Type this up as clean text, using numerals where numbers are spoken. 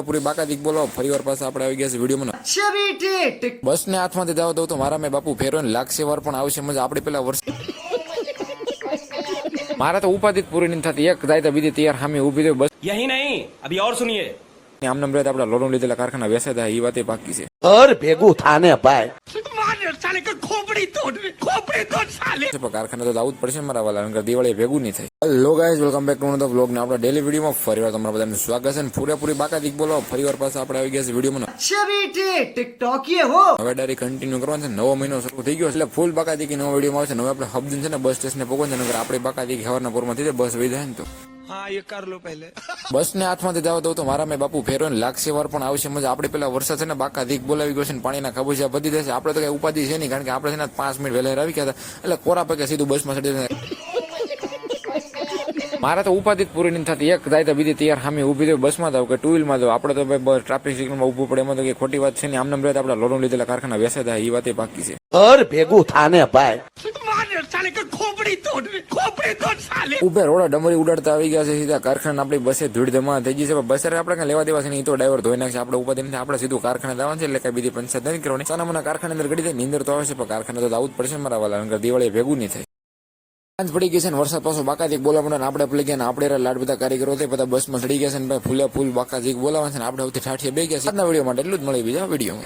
પૂરી બાકાદીક બોલો ફરીવાર પાછા આપણે આવી ગયા છે વિડીયોમાં બસ ને હાથમાંથી જાવ દઉં તો મારા મેં બાપુ ફેરો ને લાગશે વાર પણ આવશે મજા આપણે પેલા વર્ષ મારા તો ઉપાધિ જ પૂરી નથી થતી એક જાય તો બીજી તૈયાર સામે ઊભી રહી બસ यही नहीं अभी और सुनिए આમ નંબર આપડા લોન લીધેલા કારખાના વેસાય થાય એ વાતે બાકી છે ઘર ભેગું થાને ભાઈ કારખાને તો આવું જ પડશે ને મારા વાલા દિવાળી ભેગું નહીં થાય. Hello guys, welcome back to the vlog ને આપણા ડેલી વિડીયોમાં ફરીવાર તમારા બધાનું સ્વાગત છે ને પૂરેપૂરી બાકાદીક બોલો ફરીવાર પાછા આપણે આવી ગયા છે વિડીયોમાં. હવે ડાયરેક્ટ કન્ટિન્યુ કરવાનું છે. નવો મહિનો શરૂ થઈ ગયો એટલે ફૂલ બાકાદીકી નવો વિડીયોમાં આવશે. હવે આપણે હબદિન છે ને બસ સ્ટેશને પહોંચે ને આપણે બાકાદીકી હવારના પોરમાં થઈ જાય બસ વહી જાય ને તો हाँ ये कर लो पहले બસ ને હાથમાંથી જાવ દઉં તો મારા મેં બાપુ ફેરો ને લાગશે વાર પણ આવશે મજા આપણે પેલા વરસાદ છે ને બાકાદીક બોલાવી ગયો છે ને પાણીના ખાબોચિયા બધી દેશે. આપણે તો કઈ ઉપાધિ છે નહીં કારણ કે આપણે છે ને 5 મિનિટ વહેલા આવી ગયા હતા એટલે કોરા પગે સીધું બસમાં ચડી મારા તો ઉપાધિ જ પૂરી નથી થતી એક જાય તો બીજી તૈયાર સામે ઊભી રહી બસમાં જાવ કે ટુ વ્હીલમાં જાવ આપણે તો ભાઈ ટ્રાફિક સિગ્નલમાં ઊભું પડે એમાં તો કઈ ખોટી વાત છે ને આમ નંબર આપડા લોન લીધેલા કારખાના વેસાય થાય એ વાતે બાકી છે. ઘર ભેગું થાને ભાઈ ઉભે રોડા ડમરી ઉડાડતા આવી ગયા છે સીધા કારખાના આપણી બસે ધૂળ ધમા થઈ ગઈ છે. બસે આપણે કઈ લેવા દેવા છે નહીં તો ડ્રાઈવર ધોઈ નાખશે આપણે ઉપાધિ નથી. આપણે સીધું કારખાને જવાનું છે એટલે કઈ બીજી પંચાયત નથી કરવાની. સાના મને કારખાના અંદર ગડી જાય નીંદર તો આવે છે પણ કારખાને તો આવું જ પડશે મારા વાલા દિવાળી ભેગું નહીં થાય. સાંજ પડી ગઈ છે ને વરસાદ પાછો બાકાદીક બોલાવવાનો ને આપણે પડી ગયા ને આપણે લાડ બધા કારીગરો બધા બસમાં ચડી ગયા છે ને ફૂલે ફૂલ બાકાદીક બોલાવવા છે ને આપણે ઠાઠીએ બે ગયા છે. આજના વિડીયો માટે એટલું જ મળે બીજા વિડીયો.